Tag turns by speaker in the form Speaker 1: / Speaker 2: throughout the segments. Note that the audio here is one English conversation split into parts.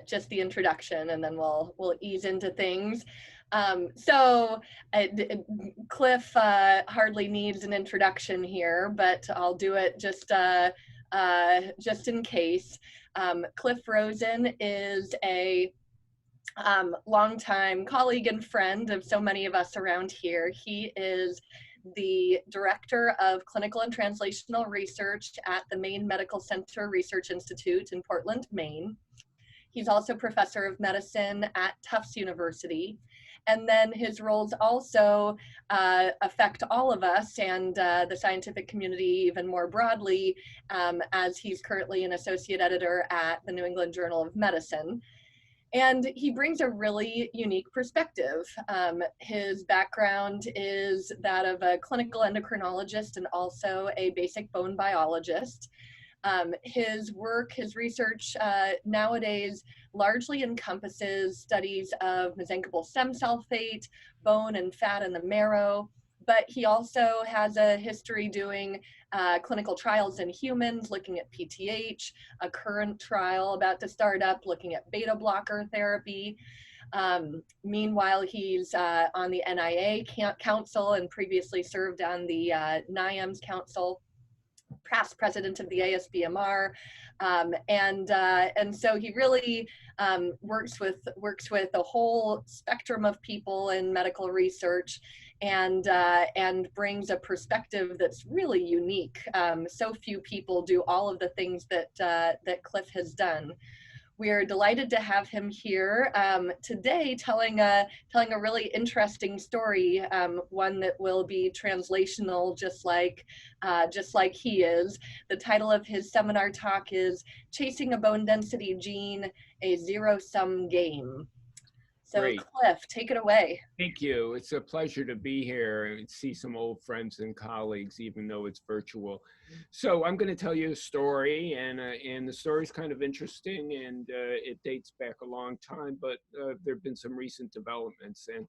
Speaker 1: just the introduction, and then we'll ease into things. Cliff hardly needs an introduction here, but I'll do it just in case. Cliff Rosen is a longtime colleague and friend of so many of us around here. He is the Director of Clinical and Translational Research at the Maine Medical Center Research Institute in Portland, Maine. He's also Professor of Medicine at Tufts University. And then his roles also affect all of us and the scientific community even more broadly, as he's currently an associate editor at the New England Journal of Medicine. And he brings a really unique perspective. His background is that of a clinical endocrinologist and also a basic bone biologist. His work, his research nowadays largely encompasses studies of mesenchymal stem cell fate, bone and fat in the marrow, but he also has a history doing clinical trials in humans, looking at PTH, a current trial about to start up looking at beta blocker therapy. Meanwhile, he's on the NIA Council and previously served on the NIAMS Council, past president of the ASBMR, and so he really works with a whole spectrum of people in medical research, and brings a perspective that's really unique. So few people do all of the things that Cliff has done. We are delighted to have him here today, telling a really interesting story, one that will be translational, just like he is. The title of his seminar talk is "Chasing a Bone Density Gene: A Zero-Sum Game." So, great. Cliff, take it away.
Speaker 2: Thank you. It's a pleasure to be here and see some old friends and colleagues, even though it's virtual. So I'm going to tell you a story, and the story is kind of interesting, and it dates back a long time, but there have been some recent developments. And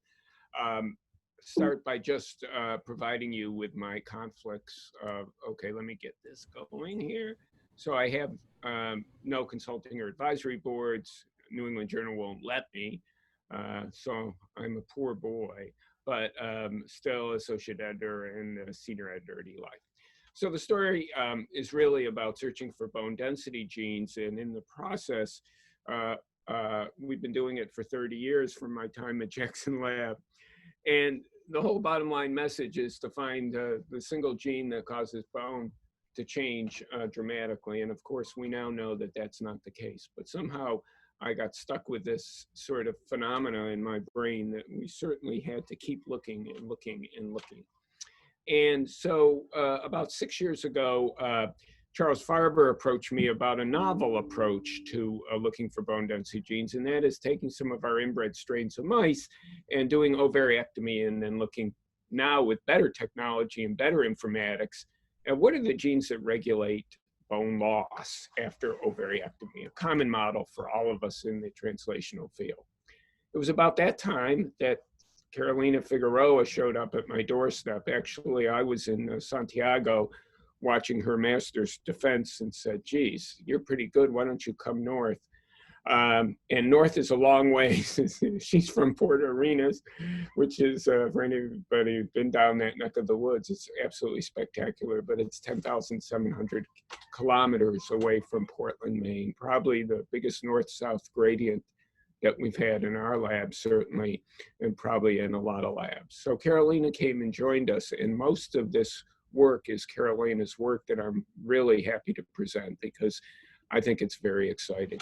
Speaker 2: start by just providing you with my conflicts. Okay, let me get this going here. So I have no consulting or advisory boards. New England Journal won't let me. So I'm a poor boy, but still associate editor and senior editor at eLife. So the story is really about searching for bone density genes, and in the process, we've been doing it for 30 years from my time at Jackson Lab. And the whole bottom line message is to find the single gene that causes bone to change dramatically. And of course, we now know that that's not the case, but somehow I got stuck with this sort of phenomena in my brain that we certainly had to keep looking and looking and looking. And so about 6 years ago, Charles Farber approached me about a novel approach to looking for bone density genes, and that is taking some of our inbred strains of mice and doing ovariectomy, and then looking now with better technology and better informatics at what are the genes that regulate bone loss after ovariectomy, a common model for all of us in the translational field. It was about that time that Carolina Figueroa showed up at my doorstep. Actually, I was in Santiago watching her master's defense and said, geez, you're pretty good, why don't you come north? And north is a long way. She's from Puerto Arenas, which is, for anybody who's been down that neck of the woods, it's absolutely spectacular, but it's 10,700 kilometers away from Portland, Maine, probably the biggest north-south gradient that we've had in our lab, certainly, and probably in a lot of labs. So Carolina came and joined us, and most of this work is Carolina's work that I'm really happy to present because I think it's very exciting.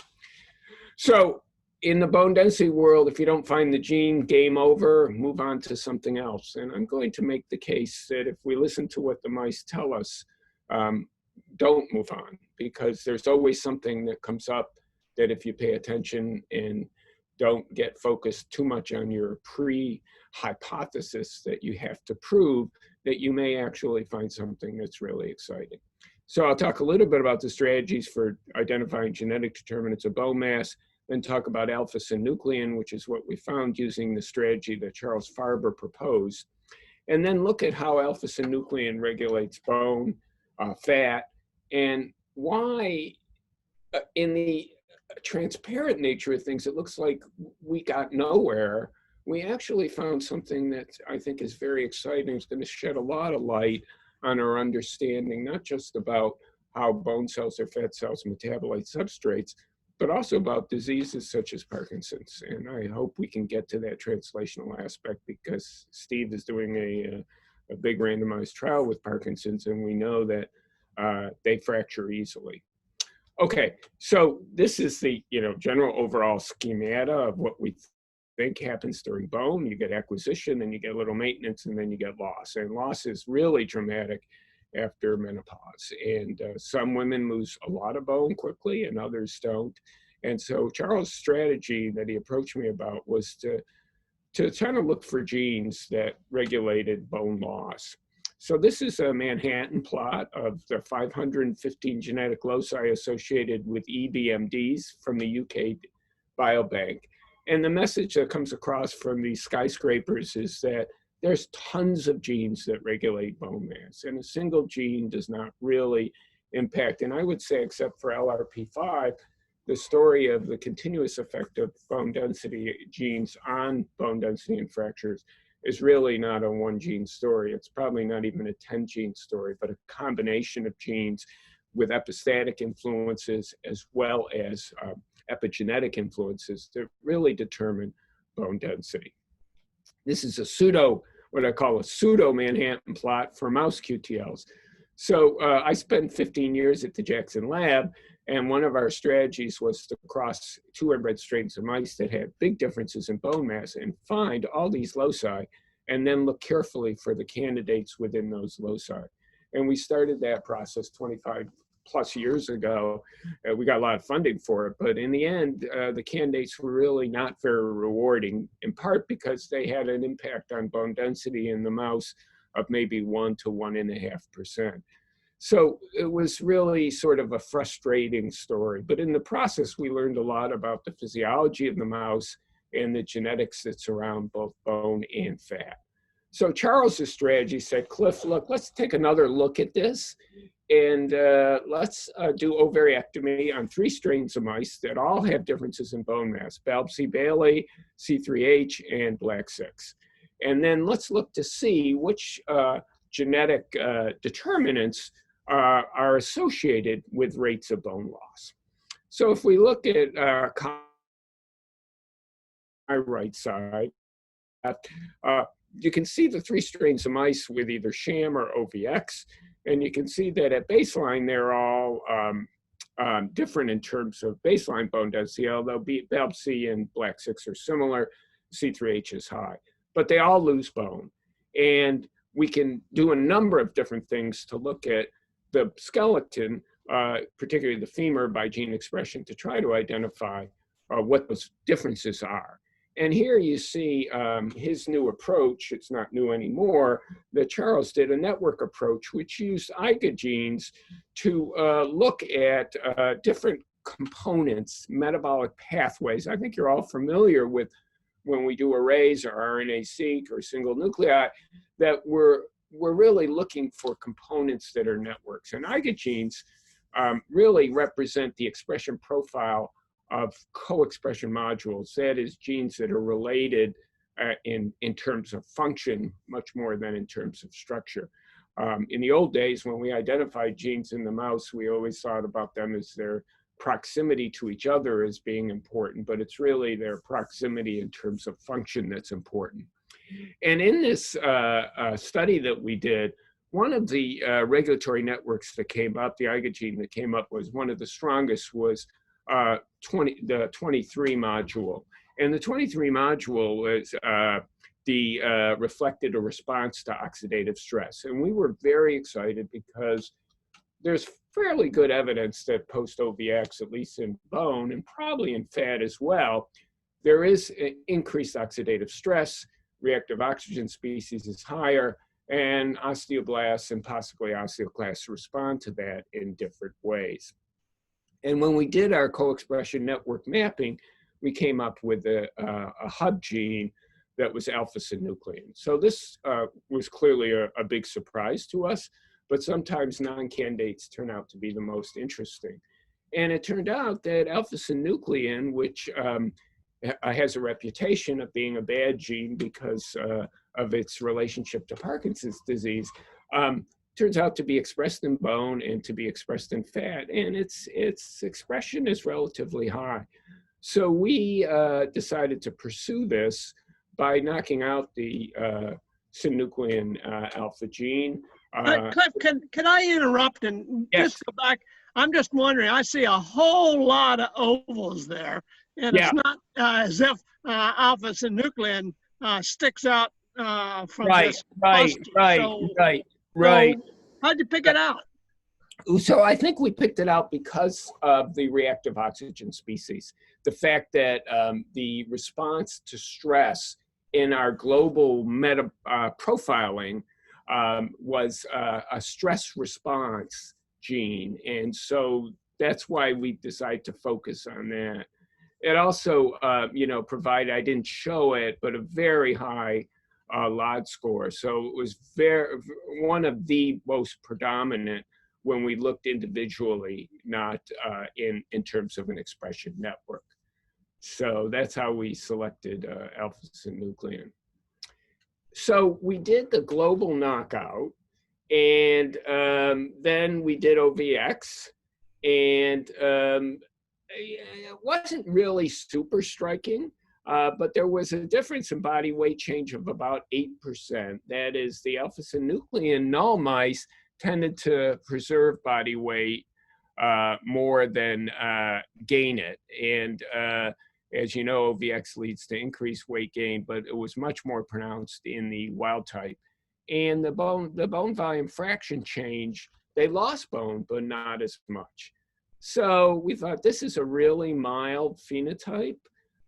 Speaker 2: So in the bone density world, if you don't find the gene, game over, move on to something else. And I'm going to make the case that if we listen to what the mice tell us, don't move on, because there's always something that comes up that if you pay attention and don't get focused too much on your pre-hypothesis that you have to prove, that you may actually find something that's really exciting. So I'll talk a little bit about the strategies for identifying genetic determinants of bone mass, then talk about alpha-synuclein, which is what we found using the strategy that Charles Farber proposed, and then look at how alpha-synuclein regulates bone, fat, and why in the transparent nature of things, it looks like we got nowhere. We actually found something that I think is very exciting. It's going to shed a lot of light on our understanding, not just about how bone cells or fat cells metabolite substrates, but also about diseases such as Parkinson's. And I hope we can get to that translational aspect, because Steve is doing a big randomized trial with Parkinson's, and we know that they fracture easily. Okay, so this is the general overall schemata of what we think happens during bone. You get acquisition, then you get a little maintenance, and then you get loss. And loss is really dramatic after menopause. And some women lose a lot of bone quickly and others don't. And so Charles' strategy that he approached me about was to try to look for genes that regulated bone loss. So this is a Manhattan plot of the 515 genetic loci associated with EBMDs from the UK Biobank. And the message that comes across from these skyscrapers is that there's tons of genes that regulate bone mass, and a single gene does not really impact. And I would say, except for LRP5, the story of the continuous effect of bone density genes on bone density and fractures is really not a one gene story. It's probably not even a 10 gene story, but a combination of genes with epistatic influences as well as epigenetic influences that really determine bone density. This is what I call a pseudo Manhattan plot for mouse QTLs. So I spent 15 years at the Jackson lab, and one of our strategies was to cross two inbred strains of mice that had big differences in bone mass and find all these loci, and then look carefully for the candidates within those loci. And we started that process 25 plus years ago. We got a lot of funding for it, but in the end, the candidates were really not very rewarding, in part because they had an impact on bone density in the mouse of maybe 1 to 1.5%. So it was really sort of a frustrating story. But in the process, we learned a lot about the physiology of the mouse and the genetics that surround both bone and fat. So Charles's strategy said, Cliff, look, let's take another look at this. And let's do ovariectomy on 3 strains of mice that all have differences in bone mass: Balb-C-Bailey, C3H, and Black 6. And then let's look to see which genetic determinants are associated with rates of bone loss. So if we look at my right side, you can see the 3 strains of mice with either sham or OVX. And you can see that at baseline, they're all different in terms of baseline bone density, although Balb-C and Black 6 are similar, C3H is high. But they all lose bone. And we can do a number of different things to look at the skeleton, particularly the femur, by gene expression to try to identify what those differences are. And here you see his new approach. It's not new anymore, that Charles did, a network approach, which used IGA genes to look at different components, metabolic pathways. I think you're all familiar with when we do arrays or RNA-seq or single nuclei, that we're really looking for components that are networks. And IGA genes really represent the expression profile of co-expression modules, that is, genes that are related in terms of function much more than in terms of structure. In the old days, when we identified genes in the mouse, we always thought about them as their proximity to each other as being important, but it's really their proximity in terms of function that's important. And in this study that we did, one of the regulatory networks that came up, the IGA gene that came up, was one of the strongest, was the 23 module. And the 23 module was reflected a response to oxidative stress. And we were very excited because there's fairly good evidence that post-OVX, at least in bone and probably in fat as well, there is increased oxidative stress, reactive oxygen species is higher, and osteoblasts and possibly osteoclasts respond to that in different ways. And when we did our co-expression network mapping, we came up with a hub gene that was alpha-synuclein. So this was clearly a big surprise to us, but sometimes non-candidates turn out to be the most interesting. And it turned out that alpha-synuclein, which has a reputation of being a bad gene because of its relationship to Parkinson's disease, turns out to be expressed in bone and to be expressed in fat, and its expression is relatively high. So we decided to pursue this by knocking out the synuclein alpha gene.
Speaker 3: Cliff, can I interrupt and
Speaker 2: Yes.
Speaker 3: just go back? I'm just wondering, I see a whole lot of ovals there, and
Speaker 2: Yeah.
Speaker 3: it's not as if alpha-synuclein sticks out from this cluster.
Speaker 2: Right.
Speaker 3: So how'd you pick it out?
Speaker 2: So I think we picked it out because of the reactive oxygen species. The fact that the response to stress in our global profiling was a stress response gene. And so that's why we decided to focus on that. It also, provided, I didn't show it, but a very high LOD score. So it was one of the most predominant when we looked individually, not in terms of an expression network. So that's how we selected alpha-synuclein. So we did the global knockout, and then we did OVX, and it wasn't really super striking, but there was a difference in body weight change of about 8%. That is, the alpha-synuclein null mice tended to preserve body weight more than gain it. And as you know, OVX leads to increased weight gain, but it was much more pronounced in the wild type. And the bone volume fraction change, they lost bone, but not as much. So we thought this is a really mild phenotype,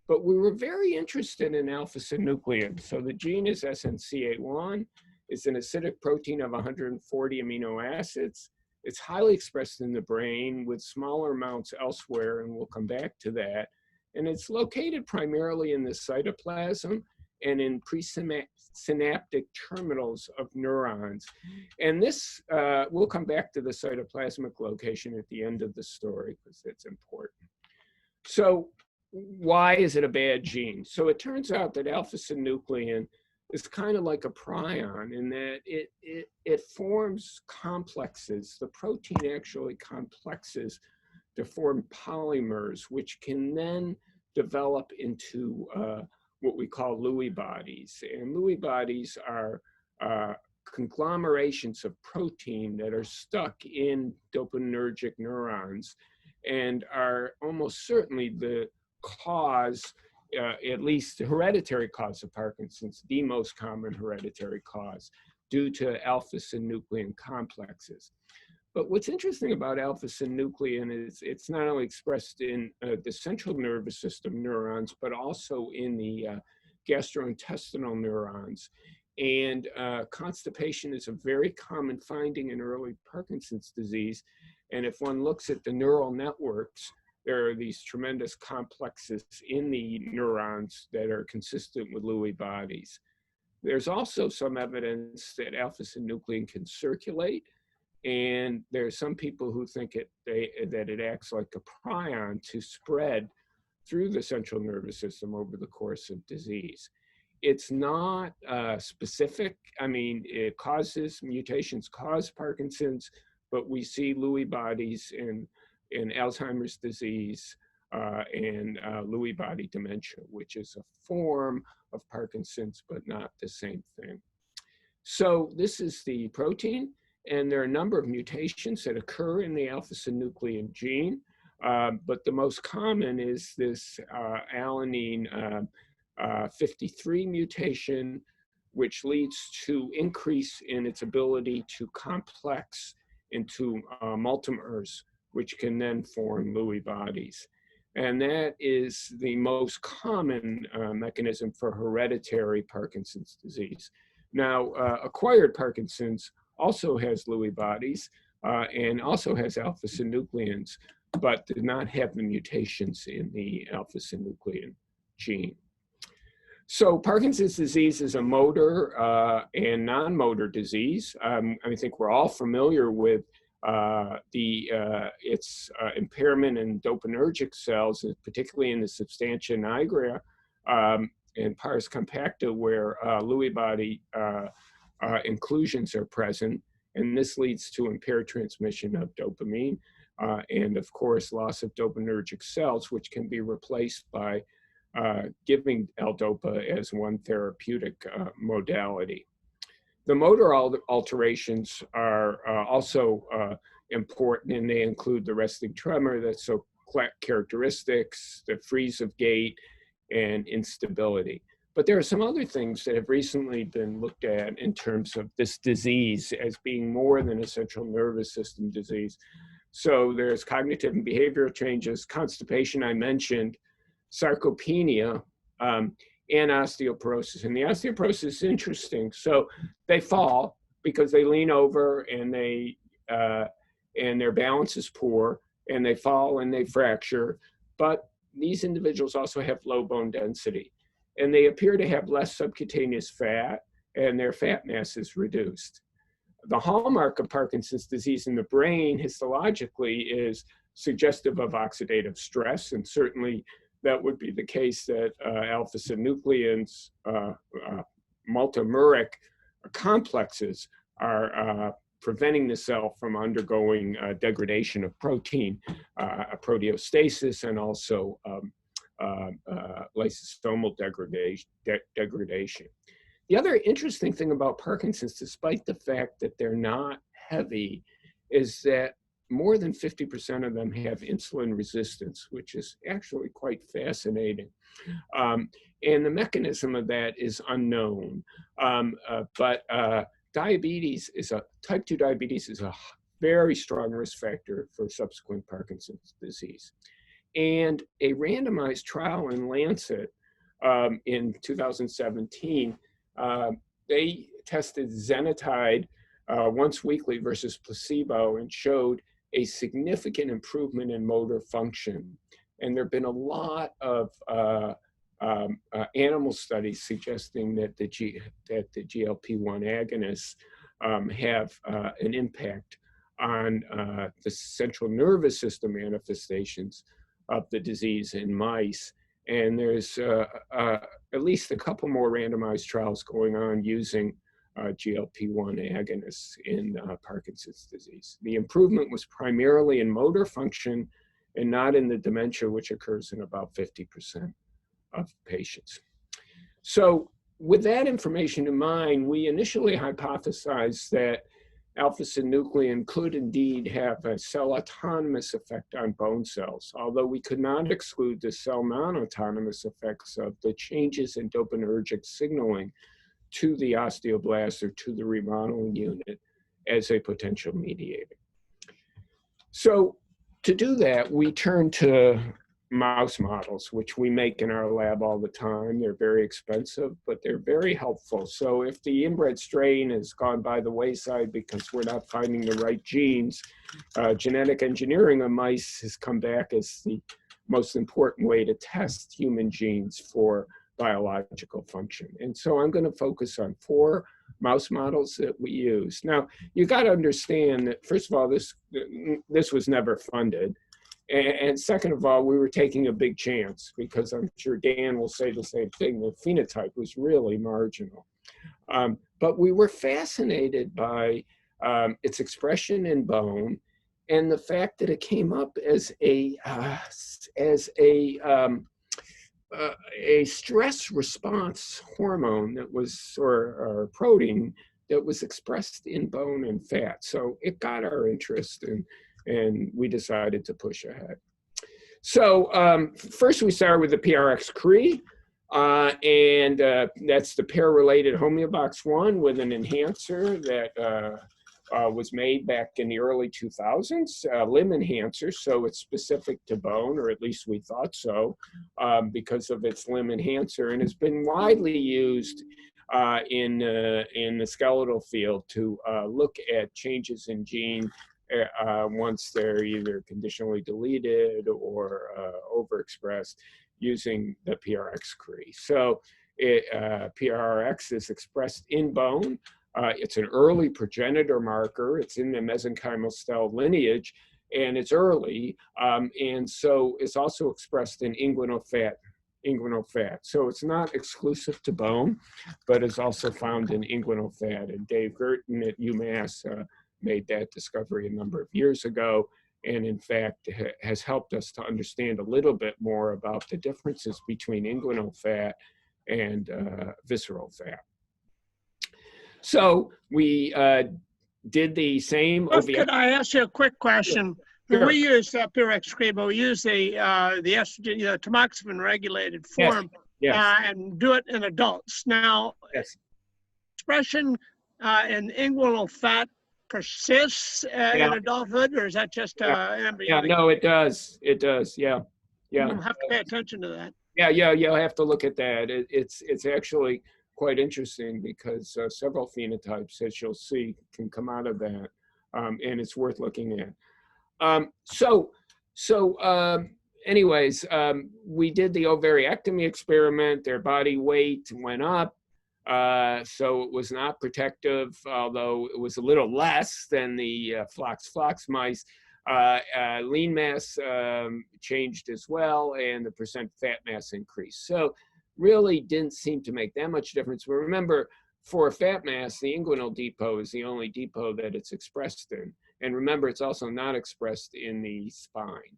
Speaker 2: but we were very interested in alpha-synuclein. So the gene is SNCA1. It's an acidic protein of 140 amino acids. It's highly expressed in the brain with smaller amounts elsewhere, and we'll come back to that. And it's located primarily in the cytoplasm and in presynaptic terminals of neurons. And this, we'll come back to the cytoplasmic location at the end of the story because it's important. So why is it a bad gene? So it turns out that alpha-synuclein is kind of like a prion in that it forms complexes. The protein actually complexes to form polymers, which can then develop into what we call Lewy bodies. And Lewy bodies are conglomerations of protein that are stuck in dopaminergic neurons and are almost certainly the cause, at least the hereditary cause of Parkinson's, the most common hereditary cause due to alpha-synuclein complexes. But what's interesting about alpha-synuclein is it's not only expressed in the central nervous system neurons, but also in the gastrointestinal neurons. And constipation is a very common finding in early Parkinson's disease. And if one looks at the neural networks, there are these tremendous complexes in the neurons that are consistent with Lewy bodies. There's also some evidence that alpha-synuclein can circulate. And there are some people who think that it acts like a prion to spread through the central nervous system over the course of disease. It's not specific. I mean, mutations cause Parkinson's, but we see Lewy bodies in Alzheimer's disease and Lewy body dementia, which is a form of Parkinson's, but not the same thing. So this is the protein. And there are a number of mutations that occur in the alpha-synuclein gene, but the most common is this alanine 53 mutation, which leads to increase in its ability to complex into multimers, which can then form Lewy bodies. And that is the most common mechanism for hereditary Parkinson's disease. Now, acquired Parkinson's also has Lewy bodies and also has alpha-synucleins, but did not have the mutations in the alpha-synuclein gene. So Parkinson's disease is a motor and non-motor disease. I think we're all familiar with its impairment in dopaminergic cells, particularly in the substantia nigra and pars compacta, where Lewy body inclusions are present. And this leads to impaired transmission of dopamine and, of course, loss of dopaminergic cells, which can be replaced by giving L-DOPA as one therapeutic modality. The motor alterations are also important, and they include the resting tremor, that's so characteristics, the freeze of gait, and instability. But there are some other things that have recently been looked at in terms of this disease as being more than a central nervous system disease. So there's cognitive and behavioral changes, constipation I mentioned, sarcopenia, and osteoporosis. And the osteoporosis is interesting. So they fall because they lean over and and their balance is poor, and they fall and they fracture. But these individuals also have low bone density, and they appear to have less subcutaneous fat, and their fat mass is reduced. The hallmark of Parkinson's disease in the brain histologically is suggestive of oxidative stress, and certainly that would be the case that alpha-synucleins, multimeric complexes are preventing the cell from undergoing degradation of protein, proteostasis, and also lysosomal degradation. The other interesting thing about Parkinson's, despite the fact that they're not heavy, is that more than 50% of them have insulin resistance, which is actually quite fascinating. And the mechanism of that is unknown. But diabetes type 2 diabetes is a very strong risk factor for subsequent Parkinson's disease. And a randomized trial in Lancet in 2017, they tested Zenatide once weekly versus placebo and showed a significant improvement in motor function. And there have been a lot of animal studies suggesting that the GLP-1 agonists have an impact on the central nervous system manifestations of the disease in mice. And there's at least a couple more randomized trials going on using GLP-1 agonists in Parkinson's disease. The improvement was primarily in motor function and not in the dementia, which occurs in about 50% of patients. So with that information in mind, we initially hypothesized that alpha-synuclein could indeed have a cell autonomous effect on bone cells, although we could not exclude the cell non-autonomous effects of the changes in dopaminergic signaling to the osteoblast or to the remodeling unit as a potential mediator. So to do that, we turn to mouse models, which we make in our lab all the time. They're very expensive, but they're very helpful. So if the inbred strain has gone by the wayside because we're not finding the right genes, genetic engineering of mice has come back as the most important way to test human genes for biological function. And so I'm going to focus on 4 mouse models that we use. Now, you got to understand that, first of all, this was never funded. And second of all, we were taking a big chance because I'm sure Dan will say the same thing. The phenotype was really marginal. But we were fascinated by its expression in bone and the fact that it came up as a stress response hormone that was, or protein that was expressed in bone and fat. So it got our interest and we decided to push ahead. So first we started with the PRX-CRE, and that's the pair-related homeobox 1 with an enhancer that was made back in the early 2000s, limb enhancer, so it's specific to bone, or at least we thought so, because of its limb enhancer, and has been widely used in the skeletal field to look at changes in gene once they're either conditionally deleted or overexpressed using the PRX-CRE. So PRX is expressed in bone It's an early progenitor marker. It's in the mesenchymal cell lineage, and it's early. And so it's also expressed in inguinal fat. So it's not exclusive to bone, but it's also found in inguinal fat. And Dave Gerton at UMass made that discovery a number of years ago, and in fact has helped us to understand a little bit more about the differences between inguinal fat and visceral fat. So we did the same.
Speaker 3: Could I ask you a quick question?
Speaker 2: Sure.
Speaker 3: When we use Pyrex cream, we use the estrogen, tamoxifen regulated form,
Speaker 2: Yes.
Speaker 3: and do it in adults. Now,
Speaker 2: Yes.
Speaker 3: expression in inguinal fat persists in adulthood, or is that just embryonic?
Speaker 2: Yeah, no, it does. It does. Yeah.
Speaker 3: We'll have to pay attention to that.
Speaker 2: Yeah, you'll have to look at that. It's actually quite interesting because several phenotypes, as you'll see, can come out of that, and it's worth looking at. Anyways, we did the ovariectomy experiment. Their body weight went up, so it was not protective, although it was a little less than the flox mice. Lean mass changed as well, and the percent fat mass increased. So really didn't seem to make that much difference. But remember, for fat mass, the inguinal depot is the only depot that it's expressed in. And remember, it's also not expressed in the spine.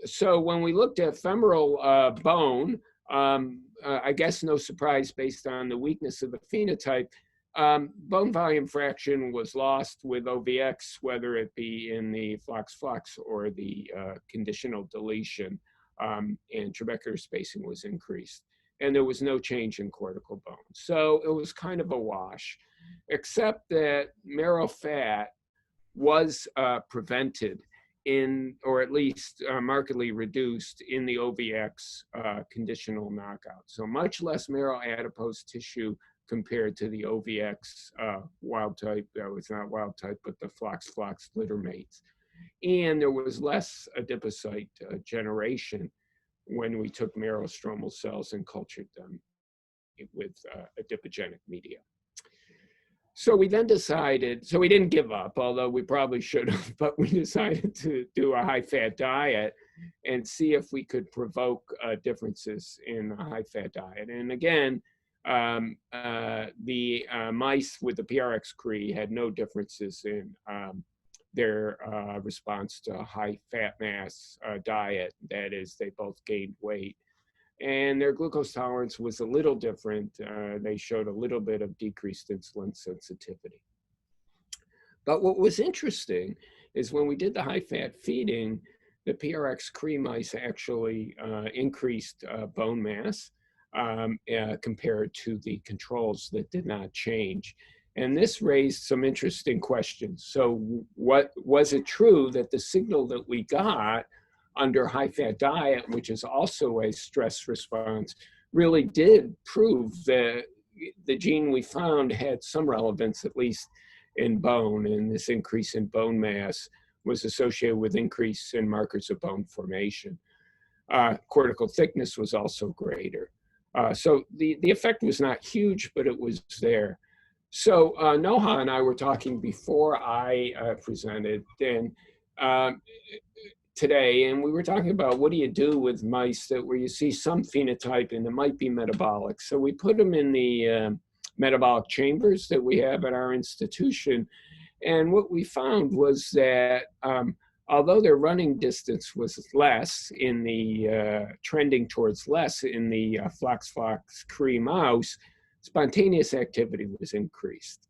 Speaker 2: So when we looked at femoral bone, I guess no surprise based on the weakness of the phenotype, bone volume fraction was lost with OVX, whether it be in the flox or the conditional deletion, and trabecular spacing was increased. And there was no change in cortical bone. So it was kind of a wash, except that marrow fat was prevented in, or at least markedly reduced in the OVX conditional knockout. So much less marrow adipose tissue compared to the OVX wild type, that was not wild type, but the flox littermates. And there was less adipocyte generation when we took marrow stromal cells and cultured them with adipogenic media. So we then decided, so we didn't give up, although we probably should have, but we decided to do a high-fat diet and see if we could provoke differences in a high-fat diet. And again, the mice with the PRX-CRE had no differences in their response to a high-fat mass diet. That is, they both gained weight. And their glucose tolerance was a little different. They showed a little bit of decreased insulin sensitivity. But what was interesting is when we did the high-fat feeding, the PRX-CRE mice actually increased bone mass compared to the controls that did not change. And this raised some interesting questions. So what was it true that the signal that we got under high-fat diet, which is also a stress response, really did prove that the gene we found had some relevance, at least in bone, and this increase in bone mass was associated with increase in markers of bone formation. Cortical thickness was also greater. So the effect was not huge, but it was there. So Noha and I were talking before I presented, and today, and we were talking about what do you do with mice that where you see some phenotype and it might be metabolic. So we put them in the metabolic chambers that we have at our institution. And what we found was that although their running distance was less in the, trending towards less in the flox-CRE mouse, spontaneous activity was increased.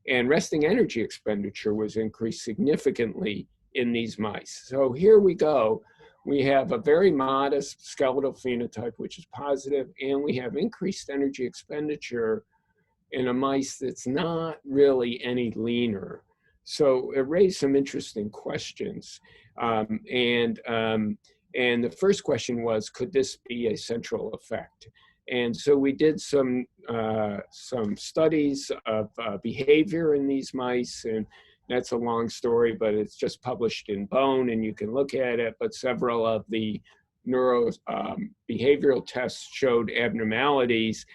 Speaker 2: And resting energy expenditure was increased significantly in these mice. So here we go. We have a very modest skeletal phenotype, which is positive, and we have increased energy expenditure in a mice that's not really any leaner. So it raised some interesting questions. And the first question was, could this be a central effect? And so we did some studies of behavior in these mice, and that's a long story, but it's just published in Bone and you can look at it. But several of the behavioral tests showed abnormalities.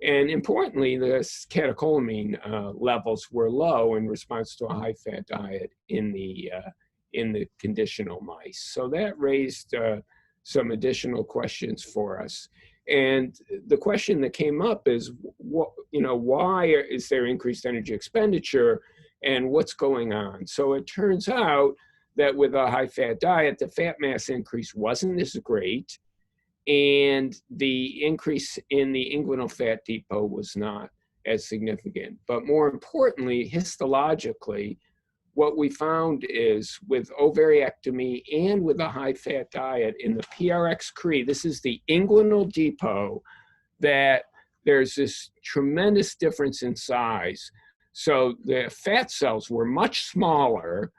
Speaker 2: And importantly, the catecholamine levels were low in response to a high-fat diet in the conditional mice. So that raised some additional questions for us. And the question that came up is, why is there increased energy expenditure and what's going on? So it turns out that with a high-fat diet, the fat mass increase wasn't as great, and the increase in the inguinal fat depot was not as significant. But more importantly, histologically, what we found is with ovariectomy and with a high-fat diet in the PRX-Cre, this is the inguinal depot, that there's this tremendous difference in size. So the fat cells were much smaller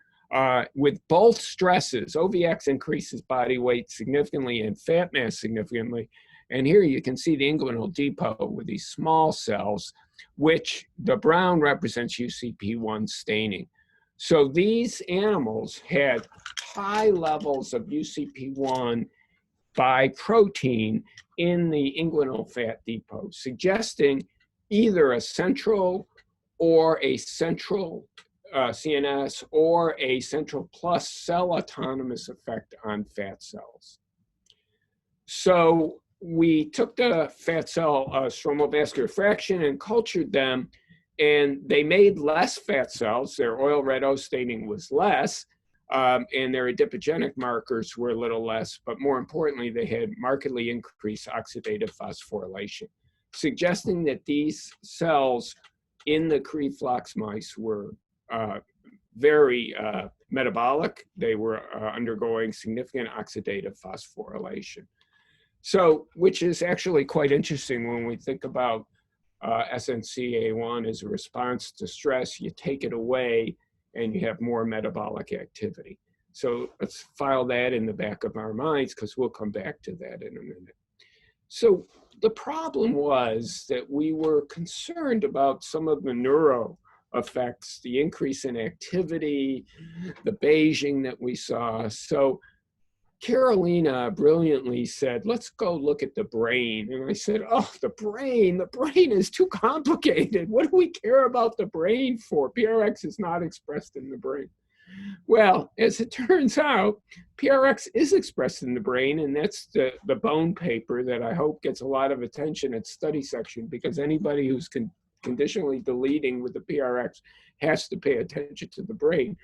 Speaker 2: with both stresses. OVX increases body weight significantly and fat mass significantly. And here you can see the inguinal depot with these small cells, which the brown represents UCP1 staining. So these animals had high levels of UCP1 by protein in the inguinal fat depot, suggesting either a central or a central CNS or a central plus cell autonomous effect on fat cells. So we took the fat cell stromal vascular fraction and cultured them, and they made less fat cells. Their oil red O staining was less, and their adipogenic markers were a little less, but more importantly, they had markedly increased oxidative phosphorylation, suggesting that these cells in the Cre flox mice were very metabolic. They were undergoing significant oxidative phosphorylation. So, which is actually quite interesting when we think about SNCA1 as a response to stress. You take it away and you have more metabolic activity. So let's file that in the back of our minds, because we'll come back to that in a minute. So the problem was that we were concerned about some of the neuro effects, the increase in activity, the beiging that we saw. So Carolina brilliantly said, let's go look at the brain. And I said, oh, the brain is too complicated. What do we care about the brain for? PRX is not expressed in the brain. Well, as it turns out, PRX is expressed in the brain, and that's the bone paper that I hope gets a lot of attention at study section, because anybody who's conditionally deleting with the PRX has to pay attention to the brain.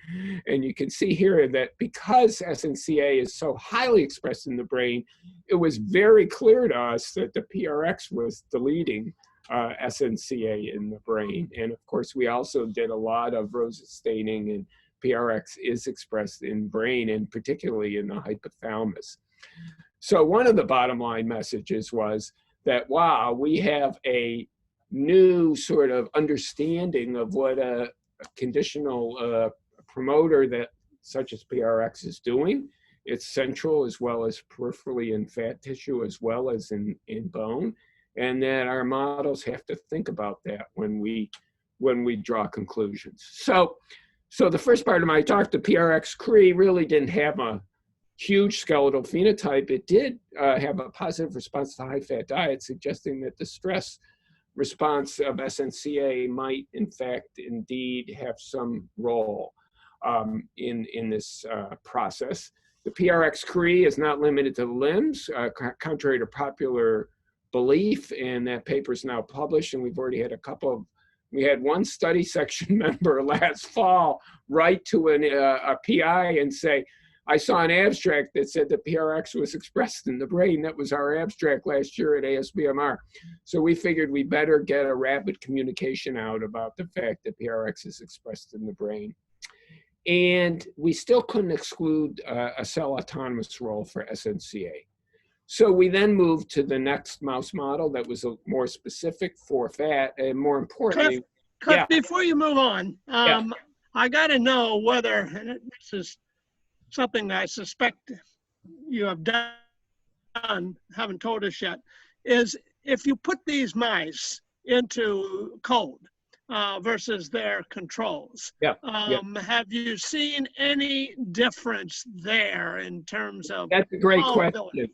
Speaker 2: And you can see here that because SNCA is so highly expressed in the brain, it was very clear to us that the PRX was deleting SNCA in the brain. And of course, we also did a lot of Rosen staining, and PRX is expressed in brain, and particularly in the hypothalamus. So one of the bottom line messages was that, wow, we have a new sort of understanding of what a conditional promoter that such as PRX is doing. It's central as well as peripherally in fat tissue as well as in bone, and that our models have to think about that when we draw conclusions. So the first part of my talk, the PRX-Cre really didn't have a huge skeletal phenotype. It did have a positive response to high-fat diet, suggesting that the stress response of SNCA might, in fact, indeed have some role in this process. The PRX-Cre is not limited to the limbs, contrary to popular belief, and that paper is now published, and we've already had we had one study section member last fall write to a PI and say, I saw an abstract that said the PRX was expressed in the brain. That was our abstract last year at ASBMR. So we figured we better get a rapid communication out about the fact that PRX is expressed in the brain. And we still couldn't exclude a cell autonomous role for SNCA. So we then moved to the next mouse model that was more specific for fat, and more importantly—
Speaker 3: Cliff, before you move on, I got to know whether, and this is something I suspect you have done, haven't told us yet, is if you put these mice into cold versus their controls, have you seen any difference there in terms of—
Speaker 2: That's a great question.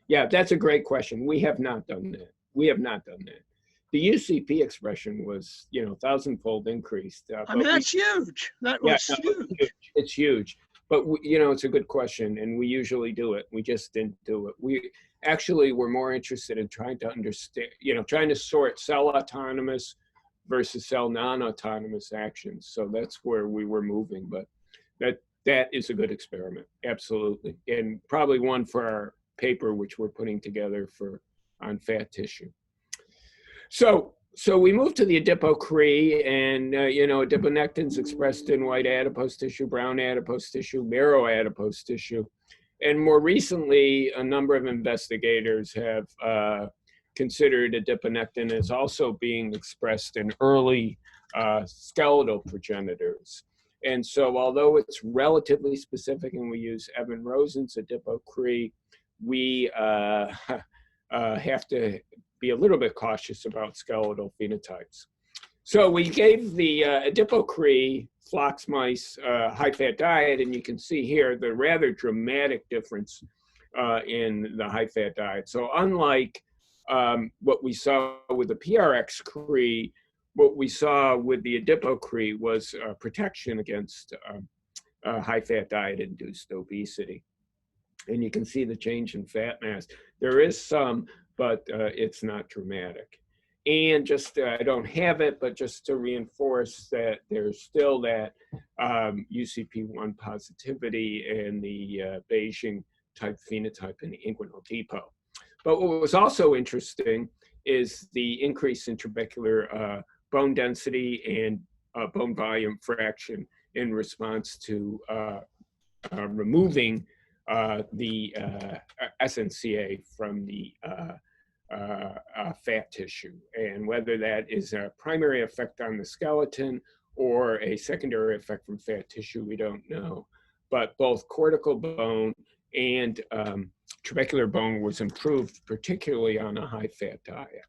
Speaker 2: Yeah, that's a great question. We have not done that. We have not done that. the UCP expression was, 1,000-fold increased.
Speaker 3: I mean, that's huge. That was huge.
Speaker 2: It's huge. But, it's a good question, and we usually do it. We just didn't do it. We actually were more interested in trying to understand, trying to sort cell autonomous versus cell non-autonomous actions. So that's where we were moving. But that is a good experiment, absolutely. And probably one for our paper, which we're putting together on fat tissue. So we moved to the adipocrete, and adiponectin is expressed in white adipose tissue, brown adipose tissue, marrow adipose tissue. And more recently, a number of investigators have considered adiponectin as also being expressed in early skeletal progenitors. And so although it's relatively specific and we use Evan Rosen's adipocrete, we have to be a little bit cautious about skeletal phenotypes. So we gave the adipocrete flox mice high-fat diet, and you can see here the rather dramatic difference in the high-fat diet. So unlike what we saw with the PRX-crete, what we saw with the adipocrete was protection against high-fat diet-induced obesity. And you can see the change in fat mass. There is some, but it's not dramatic. And just, I don't have it, but just to reinforce that there's still that UCP1 positivity and the Beijing type phenotype in the inguinal depot. But what was also interesting is the increase in trabecular bone density and bone volume fraction in response to removing the SNCA from the fat tissue. And whether that is a primary effect on the skeleton or a secondary effect from fat tissue, we don't know. But both cortical bone and trabecular bone was improved, particularly on a high-fat diet.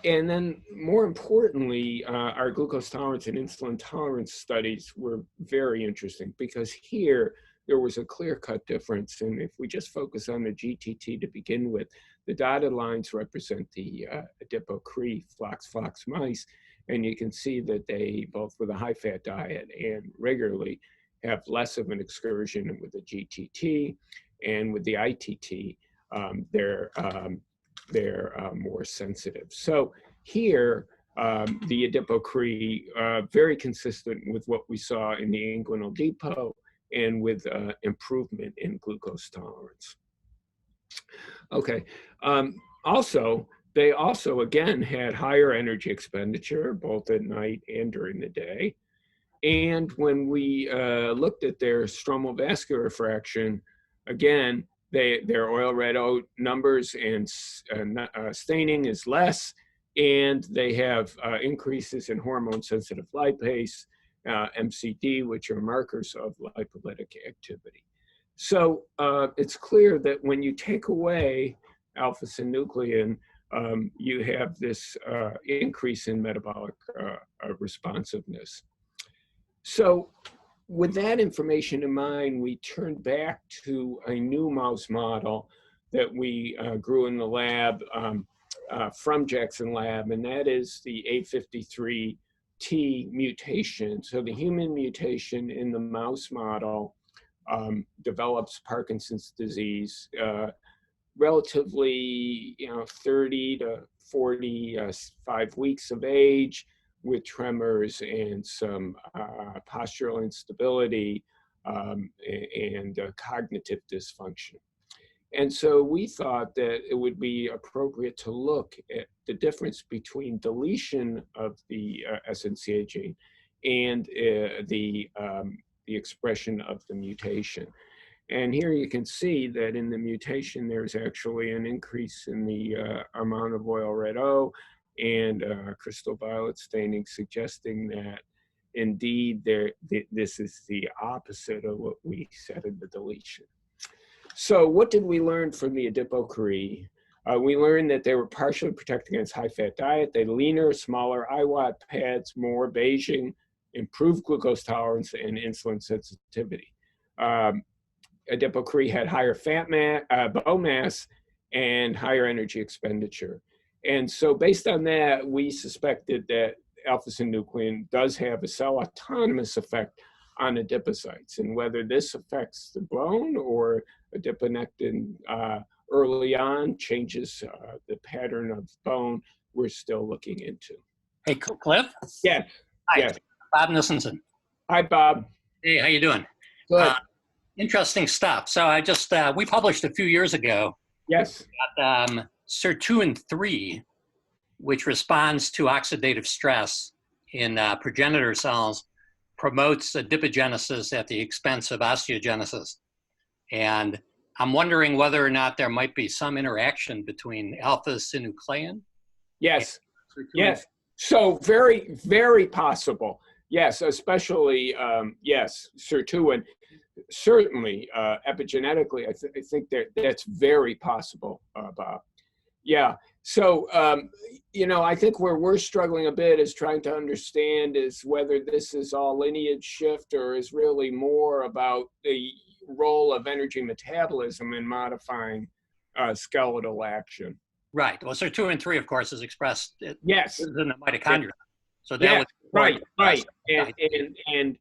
Speaker 2: And then more importantly, our glucose tolerance and insulin tolerance studies were very interesting because here there was a clear-cut difference. And if we just focus on the GTT to begin with, the dotted lines represent the adipocrete flox mice. And you can see that they, both with a high-fat diet and regularly, have less of an excursion with the GTT. And with the ITT, they're more sensitive. So here, the adipocrete, very consistent with what we saw in the inguinal depot and with improvement in glucose tolerance. Okay, they also again had higher energy expenditure, both at night and during the day. And when we looked at their stromal vascular fraction, again, their oil red O numbers and staining is less, and they have increases in hormone-sensitive lipase, MCD, which are markers of lipolytic activity. So it's clear that when you take away alpha-synuclein, you have this increase in metabolic responsiveness. So with that information in mind, we turned back to a new mouse model that we grew in the lab from Jackson Lab, and that is the A53T mutation. So the human mutation in the mouse model develops Parkinson's disease relatively, 30 to 45 weeks of age, with tremors and some postural instability and cognitive dysfunction. And so we thought that it would be appropriate to look at the difference between deletion of the SNCA gene and the expression of the mutation. And here you can see that in the mutation, there's actually an increase in the amount of oil red O and crystal violet staining, suggesting that indeed this is the opposite of what we said in the deletion. So what did we learn from the adipocrete? We learned that they were partially protected against high-fat diet. They leaner, smaller IWAT pads, more Beijing, improved glucose tolerance and insulin sensitivity. Adipocrete had higher fat bone mass and higher energy expenditure. And so based on that, we suspected that alpha-synuclein does have a cell autonomous effect on adipocytes, and whether this affects the bone or adiponectin early on changes the pattern of bone, we're still looking into.
Speaker 4: Hey, Cliff?
Speaker 2: Yes.
Speaker 4: Hi,
Speaker 2: Yes.
Speaker 4: Bob Nissenson.
Speaker 2: Hi, Bob.
Speaker 4: Hey, how you doing?
Speaker 2: Good.
Speaker 4: Interesting stuff. So I just, we published a few years ago
Speaker 2: Yes.
Speaker 4: sirtuin-3, which responds to oxidative stress in progenitor cells, promotes adipogenesis at the expense of osteogenesis. And I'm wondering whether or not there might be some interaction between alpha-synuclein.
Speaker 2: Yes. Yes. So very, very possible. Yes, especially, yes, sirtuin. Certainly, epigenetically, I think that's very possible, Bob. Yeah. So, you know, I think where we're struggling a bit is trying to understand is whether this is all lineage shift or is really more about the role of energy metabolism in modifying skeletal action.
Speaker 4: Right. Well, sirtuin-3, of course, is expressed
Speaker 2: Yes.
Speaker 4: in the mitochondria. So that
Speaker 2: Yeah,
Speaker 4: was
Speaker 2: right. And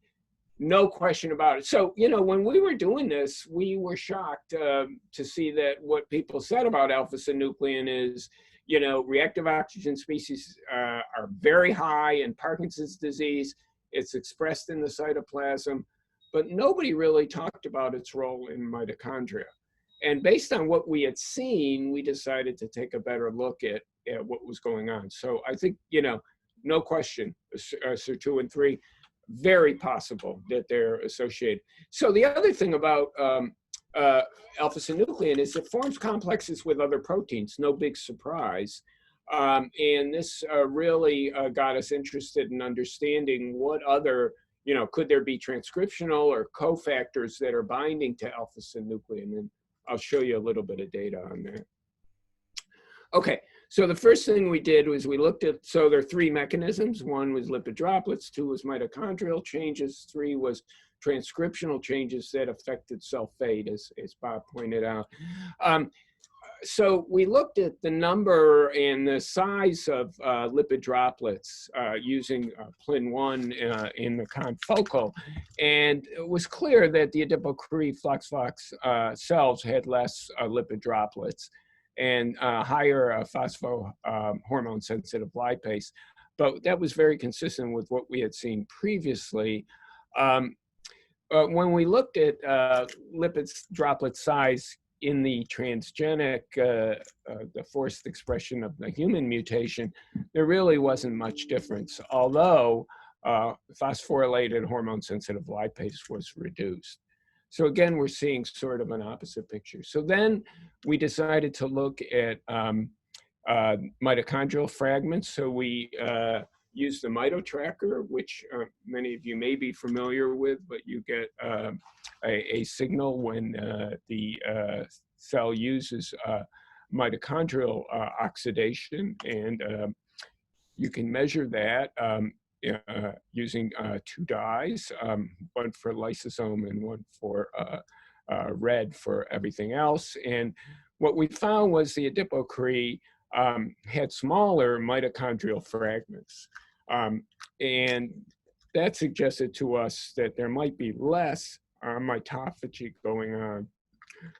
Speaker 2: no question about it. So, you know, when we were doing this, we were shocked to see that what people said about alpha-synuclein is, you know, reactive oxygen species are very high in Parkinson's disease. It's expressed in the cytoplasm, but nobody really talked about its role in mitochondria. And based on what we had seen, we decided to take a better look at what was going on. So I think, you know, no question, sirtuin-3, very possible that they're associated. So the other thing about alpha-synuclein is it forms complexes with other proteins, no big surprise. And this really got us interested in understanding what other, you know, could there be transcriptional or cofactors that are binding to alpha-synuclein? And I'll show you a little bit of data on that. Okay, so the first thing we did was we looked at, so there are three mechanisms. One was lipid droplets, two was mitochondrial changes, three was transcriptional changes that affected cell fate, as Bob pointed out. So we looked at the number and the size of lipid droplets using PLIN1 in the confocal, and it was clear that the adipocrete FLOX cells had less lipid droplets and higher hormone sensitive lipase, but that was very consistent with what we had seen previously. When we looked at lipid droplet size in the transgenic, the forced expression of the human mutation, there really wasn't much difference, although phosphorylated hormone-sensitive lipase was reduced. So again, we're seeing sort of an opposite picture. So then we decided to look at mitochondrial fragments. So we used the mitotracker, which many of you may be familiar with, but you get a signal when the cell uses mitochondrial oxidation, and you can measure that using two dyes, one for lysosome and one for red for everything else. And what we found was the adipocrete had smaller mitochondrial fragments. And that suggested to us that there might be less mitophagy going on.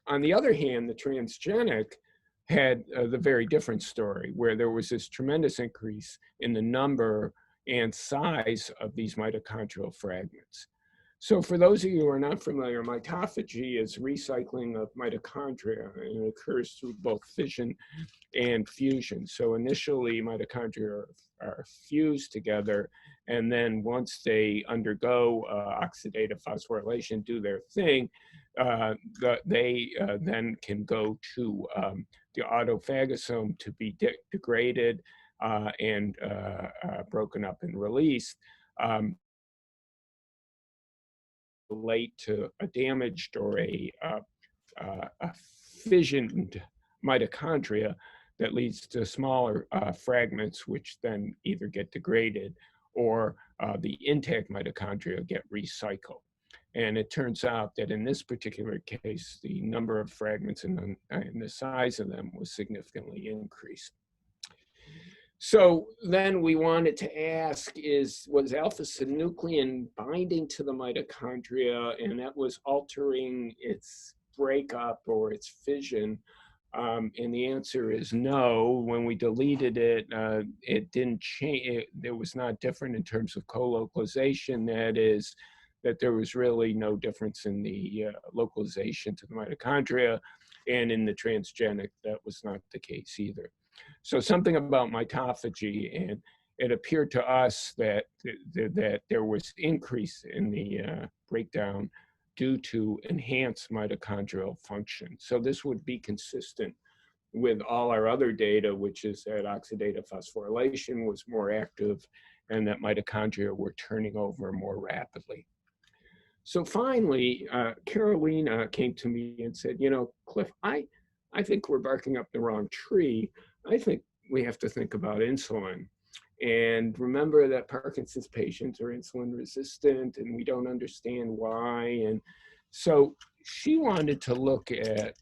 Speaker 2: On the other hand, the transgenic had the very different story, where there was this tremendous increase in the number and size of these mitochondrial fragments. So for those of you who are not familiar, mitophagy is recycling of mitochondria, and it occurs through both fission and fusion. So initially, mitochondria are fused together, and then once they undergo oxidative phosphorylation, do their thing, they then can go to the autophagosome to be degraded and broken up and released. Relate to a damaged or a fissioned mitochondria that leads to smaller fragments, which then either get degraded or the intact mitochondria get recycled. And it turns out that in this particular case, the number of fragments and the size of them was significantly increased. So then we wanted to ask was alpha-synuclein binding to the mitochondria, and that was altering its breakup or its fission? And the answer is no. When we deleted it, it didn't change. It was not different in terms of co-localization. That is, that there was really no difference in the localization to the mitochondria, and in the transgenic, that was not the case either. So something about mitophagy, and it appeared to us that there was increase in the breakdown due to enhanced mitochondrial function. So this would be consistent with all our other data, which is that oxidative phosphorylation was more active and that mitochondria were turning over more rapidly. So finally, Carolina came to me and said, you know, Cliff, I think we're barking up the wrong tree. I think we have to think about insulin. And remember that Parkinson's patients are insulin resistant and we don't understand why. And so she wanted to look at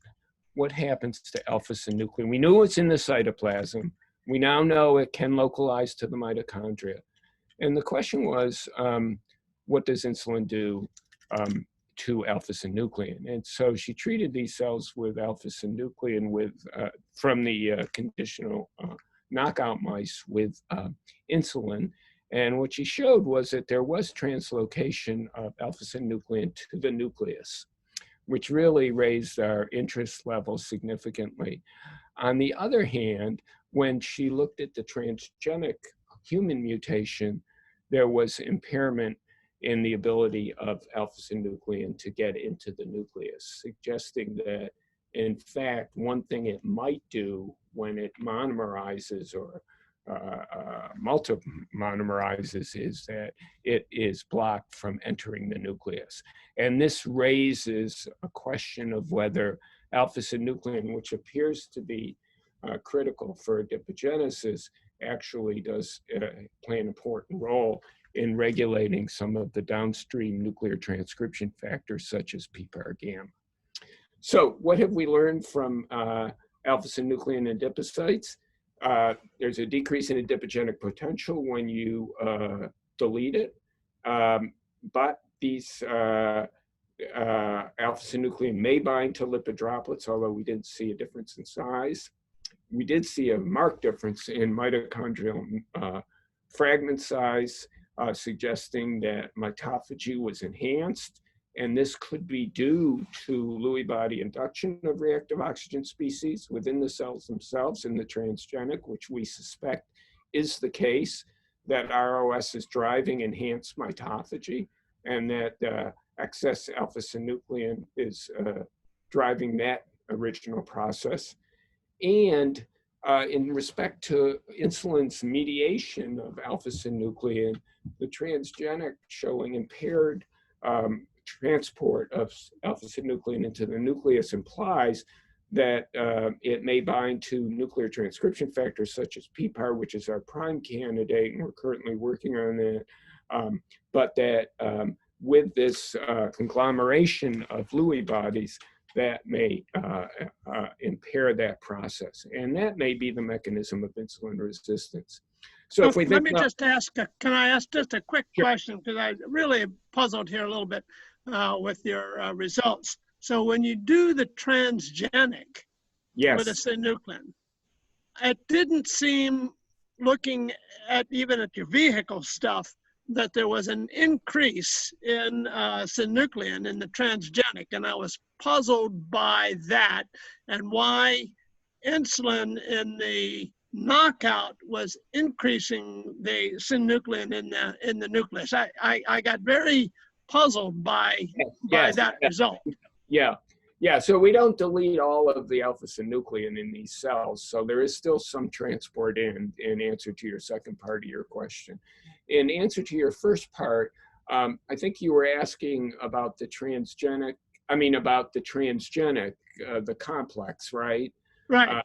Speaker 2: what happens to alpha-synuclein. We knew it's in the cytoplasm. We now know it can localize to the mitochondria. And the question was, what does insulin do to alpha-synuclein? And so she treated these cells with alpha-synuclein from the conditional knockout mice with insulin. And what she showed was that there was translocation of alpha-synuclein to the nucleus, which really raised our interest level significantly. On the other hand, when she looked at the transgenic human mutation, there was impairment in the ability of alpha-synuclein to get into the nucleus, suggesting that, in fact, one thing it might do when it monomerizes or multi-monomerizes is that it is blocked from entering the nucleus. And this raises a question of whether alpha-synuclein, which appears to be critical for adipogenesis, actually does play an important role in regulating some of the downstream nuclear transcription factors such as PPAR gamma. So what have we learned from alpha-synuclein adipocytes? There's a decrease in adipogenic potential when you delete it, but these alpha-synuclein may bind to lipid droplets, although we didn't see a difference in size. We did see a marked difference in mitochondrial fragment size, suggesting that mitophagy was enhanced, and this could be due to Lewy body induction of reactive oxygen species within the cells themselves in the transgenic, which we suspect is the case, that ROS is driving enhanced mitophagy, and that excess alpha-synuclein is driving that original process. And in respect to insulin's mediation of alpha-synuclein, the transgenic showing impaired transport of alpha-synuclein into the nucleus implies that it may bind to nuclear transcription factors such as PPAR, which is our prime candidate, and we're currently working on that, but that with this conglomeration of Lewy bodies, that may impair that process. And that may be the mechanism of insulin resistance. So if we
Speaker 3: let me just ask, can I ask just a quick question? Because I really puzzled here a little bit with your results. So when you do the transgenic with a synuclein, it didn't seem, looking at even at your vehicle stuff, that there was an increase in synuclein in the transgenic, and I was puzzled by that and why insulin in the knockout was increasing the synuclein in the nucleus. I got very puzzled by that result.
Speaker 2: Yeah, so we don't delete all of the alpha-synuclein in these cells, so there is still some transport in answer to your second part of your question. In answer to your first part, I think you were asking about the transgenic, the complex, right?
Speaker 3: Right.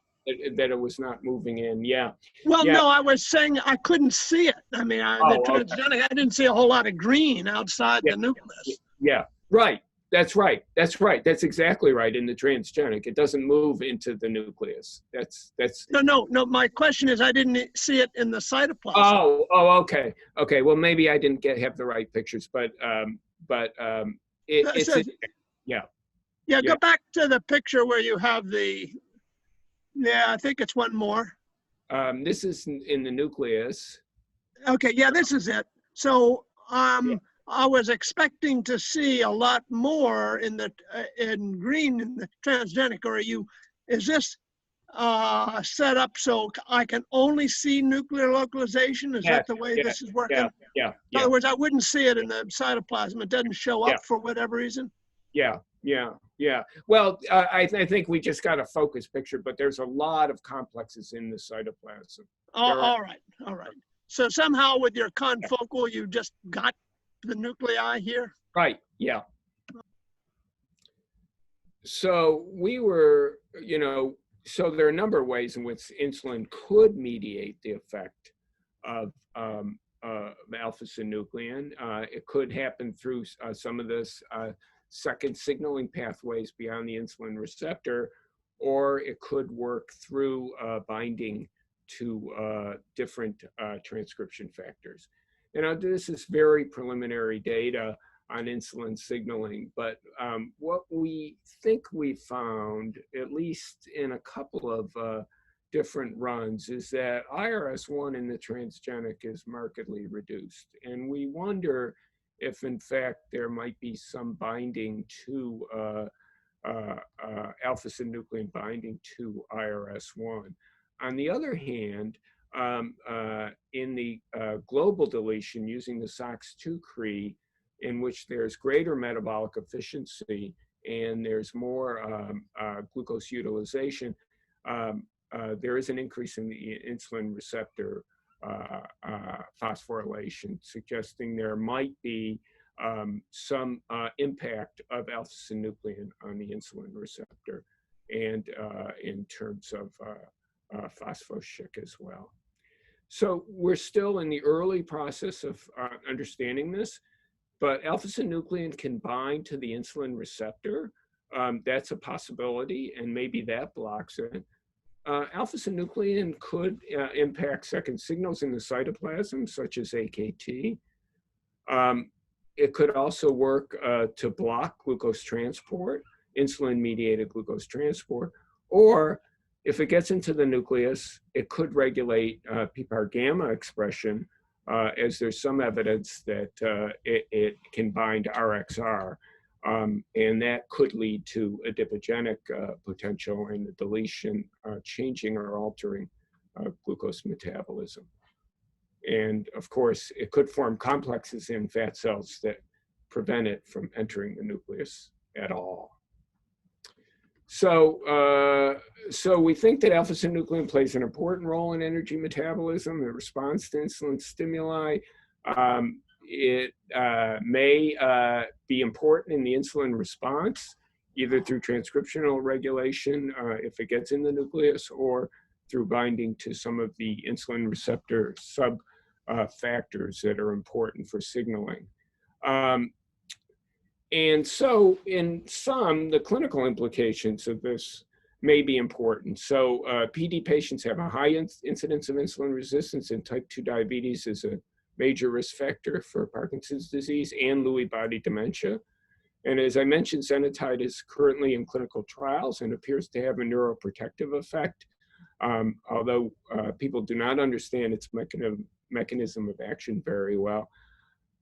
Speaker 2: That it was not moving in, yeah.
Speaker 3: Well, no, I was saying I couldn't see it. I mean, the transgenic, I didn't see a whole lot of green outside the nucleus.
Speaker 2: Yeah, right. That's right. That's right. That's exactly right. In the transgenic, it doesn't move into the nucleus. That's
Speaker 3: No. My question is, I didn't see it in the cytoplasm.
Speaker 2: Okay. Well, maybe I didn't have the right pictures, but it's yeah.
Speaker 3: Yeah, go back to the picture where you have the. Yeah, I think it's one more.
Speaker 2: This is in the nucleus.
Speaker 3: Okay, yeah, this is it. So I was expecting to see a lot more in the in green in the transgenic. Or is this set up so I can only see nuclear localization? Is that the way this is working?
Speaker 2: Yeah.
Speaker 3: In other words, I wouldn't see it in the cytoplasm. It doesn't show up for whatever reason.
Speaker 2: Yeah. Well, I think we just got a focus picture, but there's a lot of complexes in the cytoplasm.
Speaker 3: All right. So somehow with your confocal, you just got the nuclei here?
Speaker 2: Right, yeah. So we were, so there are a number of ways in which insulin could mediate the effect of alpha-synuclein. It could happen through some of this second signaling pathways beyond the insulin receptor, or it could work through binding to different transcription factors. This is very preliminary data on insulin signaling, but what we think we found, at least in a couple of different runs, is that IRS1 in the transgenic is markedly reduced. And we wonder if, in fact, there might be some binding to alpha-synuclein binding to IRS1. On the other hand, in the global deletion using the SOX2 CRE, in which there's greater metabolic efficiency and there's more glucose utilization, there is an increase in the insulin receptor phosphorylation, suggesting there might be some impact of alpha-synuclein on the insulin receptor, and in terms of phospho-Schick as well. So we're still in the early process of understanding this, but alpha-synuclein can bind to the insulin receptor. That's a possibility, and maybe that blocks it. Alpha-synuclein could impact second signals in the cytoplasm, such as AKT. It could also work to block glucose transport, insulin-mediated glucose transport, or if it gets into the nucleus, it could regulate PPAR gamma expression, as there's some evidence that it can bind RXR, and that could lead to adipogenic potential in the deletion, changing or altering glucose metabolism. And of course, it could form complexes in fat cells that prevent it from entering the nucleus at all. So, so we think that alpha-synuclein plays an important role in energy metabolism. It responds to insulin stimuli. It may be important in the insulin response, either through transcriptional regulation if it gets in the nucleus, or through binding to some of the insulin receptor sub factors that are important for signaling. And so in some, the clinical implications of this may be important. So PD patients have a high incidence of insulin resistance, and type 2 diabetes is a major risk factor for Parkinson's disease and Lewy body dementia. And as I mentioned, Zenatide is currently in clinical trials and appears to have a neuroprotective effect, although people do not understand its mechanism of action very well.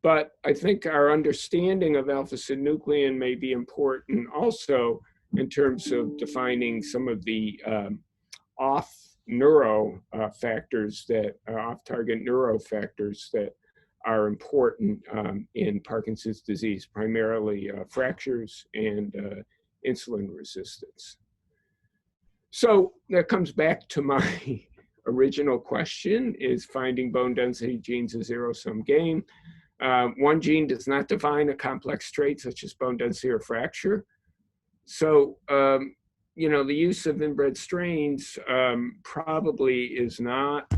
Speaker 2: But I think our understanding of alpha-synuclein may be important also in terms of defining some of the off-neuro factors off-target neuro factors that are important in Parkinson's disease, primarily fractures and insulin resistance. So that comes back to my original question: is finding bone density genes a zero-sum game? One gene does not define a complex trait such as bone density or fracture. So, the use of inbred strains probably is not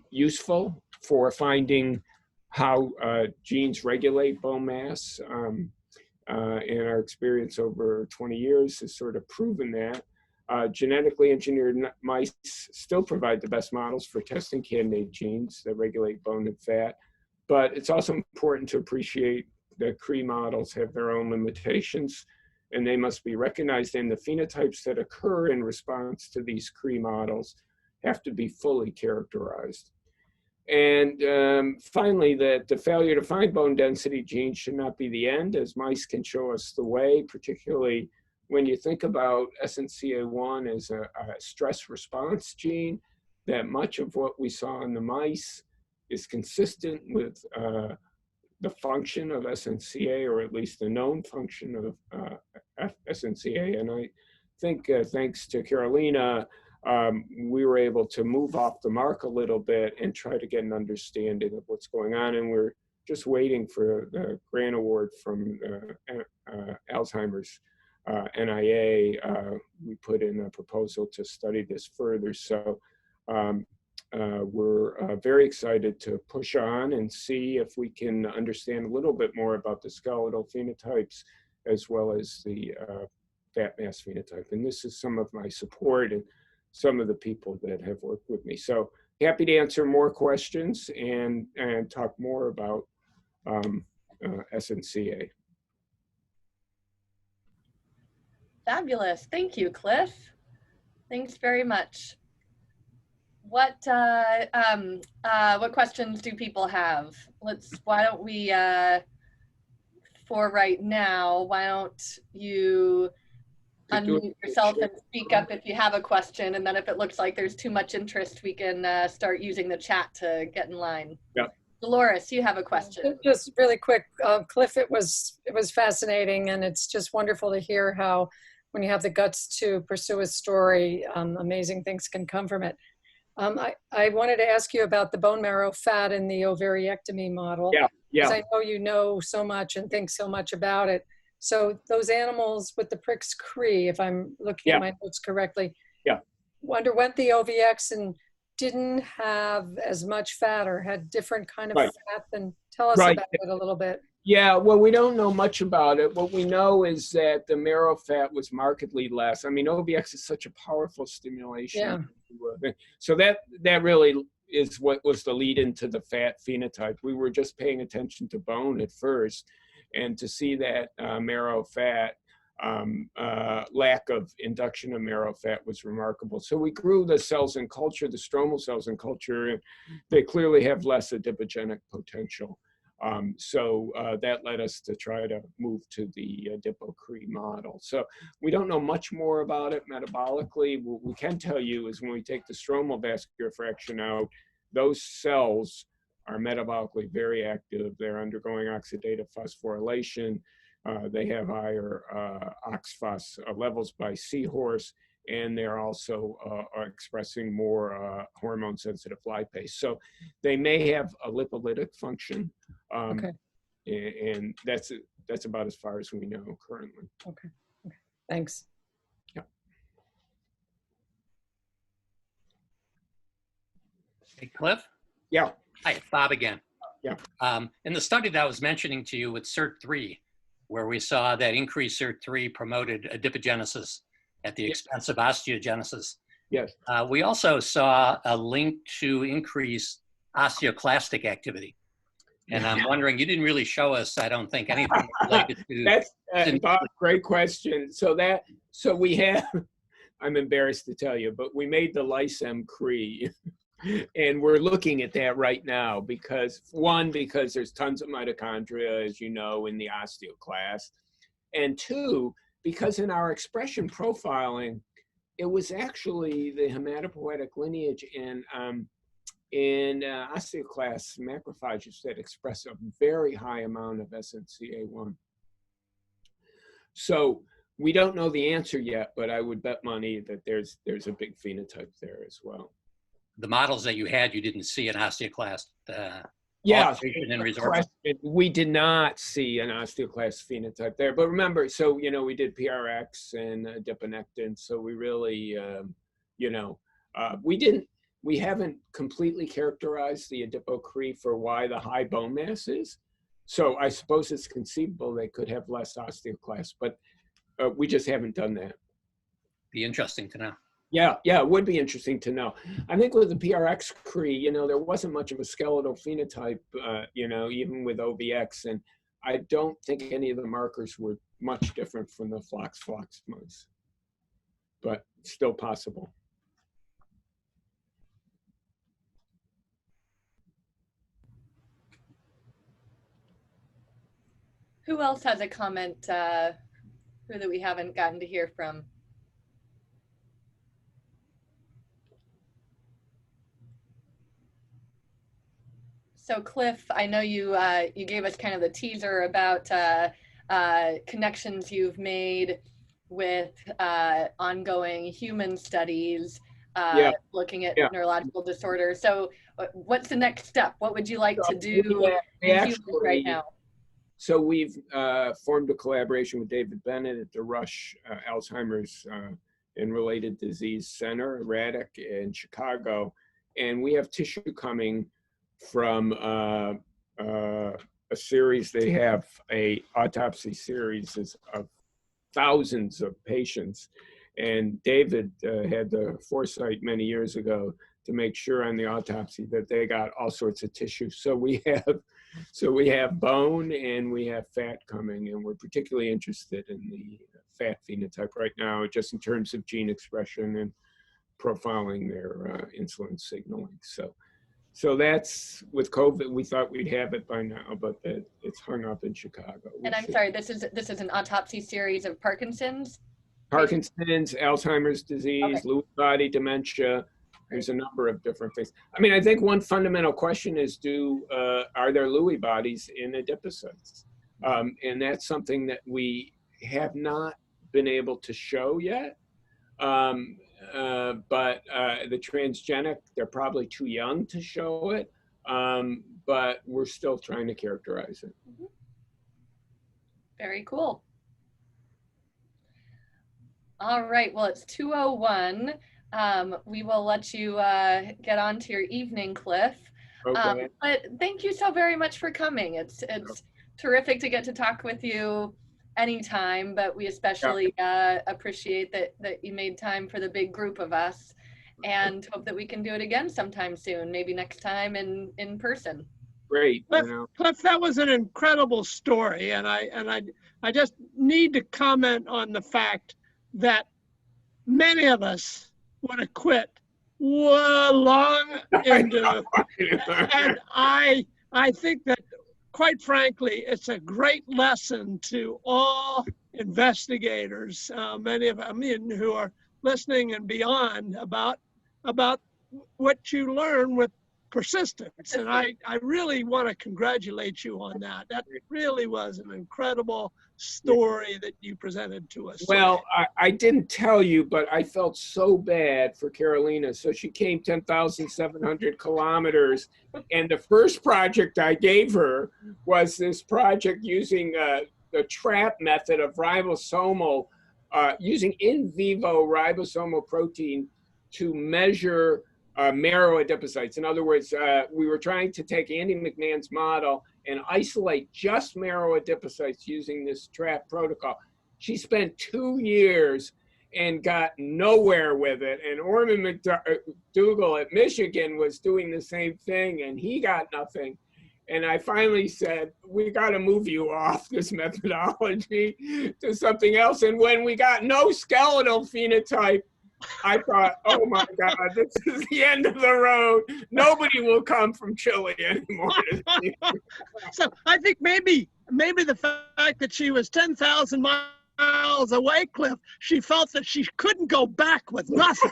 Speaker 2: useful for finding how genes regulate bone mass. and our experience over 20 years has sort of proven that. Genetically engineered mice still provide the best models for testing candidate genes that regulate bone and fat, but it's also important to appreciate that Cree models have their own limitations, and they must be recognized, and the phenotypes that occur in response to these Cree models have to be fully characterized. And finally, that the failure to find bone density genes should not be the end, as mice can show us the way, particularly when you think about SNCA1 as a stress response gene, that much of what we saw in the mice is consistent with the function of SNCA, or at least the known function of SNCA. And I think thanks to Carolina, we were able to move off the mark a little bit and try to get an understanding of what's going on. And we're just waiting for the grant award from Alzheimer's NIA. We put in a proposal to study this further. So we're very excited to push on and see if we can understand a little bit more about the skeletal phenotypes as well as the fat mass phenotype. And this is some of my support and some of the people that have worked with me. So happy to answer more questions and talk more about SNCA.
Speaker 1: Fabulous. Thank you, Cliff. Thanks very much. What questions do people have? Why don't we, for right now, why don't you unmute yourself and speak up if you have a question, and then if it looks like there's too much interest, we can start using the chat to get in line.
Speaker 2: Yeah.
Speaker 1: Dolores, you have a question.
Speaker 5: Just really quick, Cliff, it was fascinating, and it's just wonderful to hear how when you have the guts to pursue a story, amazing things can come from it. I wanted to ask you about the bone marrow fat in the ovariectomy model.
Speaker 2: Yeah, yeah.
Speaker 5: Because I know you know so much and think so much about it. So those animals with the pricks Cree, if I'm looking at my notes correctly, underwent the OVX and didn't have as much fat or had different kind of fat. Then tell us about it a little bit.
Speaker 2: Yeah, well, we don't know much about it. What we know is that the marrow fat was markedly less. I mean, OVX is such a powerful stimulation. Yeah. So that really is what was the lead into the fat phenotype. We were just paying attention to bone at first, and to see that marrow fat, lack of induction of marrow fat was remarkable. So we grew the cells in culture, the stromal cells in culture, and they clearly have less adipogenic potential. So that led us to try to move to the Adipo-Cree model. So we don't know much more about it metabolically. What we can tell you is when we take the stromal vascular fraction out, those cells are metabolically very active. They're undergoing oxidative phosphorylation. They have higher OXPHOS levels by seahorse, and they're also expressing more hormone-sensitive lipase. So they may have a lipolytic function, and that's about as far as we know currently.
Speaker 5: Okay, thanks.
Speaker 2: Yeah.
Speaker 4: Hey, Cliff?
Speaker 2: Yeah.
Speaker 4: Hi, it's Bob again.
Speaker 2: Yeah.
Speaker 4: In the study that I was mentioning to you with SIRT3, where we saw that increased SIRT3 promoted adipogenesis at the expense of osteogenesis.
Speaker 2: Yes.
Speaker 4: We also saw a link to increase osteoclastic activity. And I'm wondering, you didn't really show us, I don't think, anything related to...
Speaker 2: That's Bob, great question. So we have, I'm embarrassed to tell you, but we made the LICEM Cree. And we're looking at that right now because there's tons of mitochondria, as you know, in the osteoclast. And two, because in our expression profiling, it was actually the hematopoietic lineage in osteoclast macrophages that express a very high amount of SNCA1. So we don't know the answer yet, but I would bet money that there's a big phenotype there as well.
Speaker 4: The models that you had, you didn't see an osteoclast.
Speaker 2: Yeah, we did not see an osteoclast phenotype there. But remember, so, we did PRX and adiponectin. So we really, we haven't completely characterized the Adipo-Cree for why the high bone mass is. So I suppose it's conceivable they could have less osteoclasts, but we just haven't done that.
Speaker 4: Be interesting to know.
Speaker 2: Yeah, it would be interesting to know. I think with the PRX Cree, you know, there wasn't much of a skeletal phenotype, you know, even with OVX, and I don't think any of the markers were much different from the flox mice, but still possible.
Speaker 1: Who else has a comment who that we haven't gotten to hear from? So Cliff, I know you you gave us kind of the teaser about connections you've made with ongoing human studies looking at neurological disorders. So what's the next step? What would you like to do in humans right now?
Speaker 2: So we've formed a collaboration with David Bennett at the Rush Alzheimer's and Related Disease Center, RADIC, in Chicago. And we have tissue coming from a series. They have a autopsy series of thousands of patients. And David had the foresight many years ago to make sure on the autopsy that they got all sorts of tissue. So we have bone and we have fat coming, and we're particularly interested in the fat phenotype right now, just in terms of gene expression and profiling their insulin signaling. So that's, with COVID, we thought we'd have it by now, but it's hung up in Chicago.
Speaker 1: And I'm sorry, this is an autopsy series of Parkinson's?
Speaker 2: Parkinson's, Alzheimer's disease, Lewy body dementia. There's a number of different things. I mean, I think one fundamental question is, are there Lewy bodies in adipocytes? And that's something that we have not been able to show yet. But the transgenic, they're probably too young to show it, but we're still trying to characterize it.
Speaker 1: Mm-hmm. Very cool. All right, well, it's 2:01. We will let you get on to your evening, Cliff.
Speaker 2: Okay.
Speaker 1: But thank you so very much for coming. It's terrific to get to talk with you anytime, but we especially appreciate that you made time for the big group of us, and hope that we can do it again sometime soon, maybe next time in person.
Speaker 2: Great.
Speaker 3: Cliff, that was an incredible story, and I just need to comment on the fact that many of us would have quit long into, and I think that, quite frankly, it's a great lesson to all investigators, many of them who are listening and beyond, about what you learn with persistence. And I really want to congratulate you on that. That really was an incredible story that you presented to us.
Speaker 2: Well, I didn't tell you, but I felt so bad for Carolina. So she came 10,700 kilometers. And the first project I gave her was this project using the trap method of ribosomal, using in vivo ribosomal protein to measure marrow adipocytes. In other words, we were trying to take Andy McMahon's model and isolate just marrow adipocytes using this trap protocol. She spent 2 years and got nowhere with it. And Orman McDougall at Michigan was doing the same thing, and he got nothing. And I finally said, we got to move you off this methodology to something else. And when we got no skeletal phenotype, I thought, oh my God, this is the end of the road. Nobody will come from Chile anymore.
Speaker 3: So I think maybe the fact that she was 10,000 miles away, Cliff, she felt that she couldn't go back with nothing.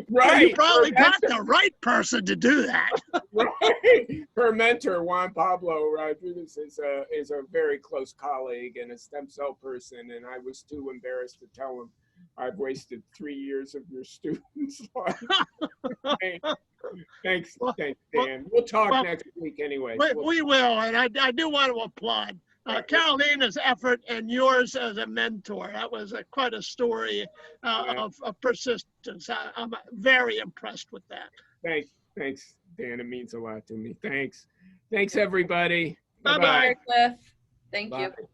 Speaker 2: Right.
Speaker 3: So you probably got the right person to do that.
Speaker 2: Right. Her mentor, Juan Pablo Rodriguez, is a very close colleague and a stem cell person, and I was too embarrassed to tell him I've wasted 3 years of your student's life. Thanks, Dan. We'll talk next week anyway.
Speaker 3: We will, and I do want to applaud Carolina's effort and yours as a mentor. That was quite a story of persistence. I'm very impressed with that.
Speaker 2: Thanks, Dan. It means a lot to me. Thanks, everybody.
Speaker 3: Bye-bye.
Speaker 1: Cliff. Thank you.
Speaker 2: Bye.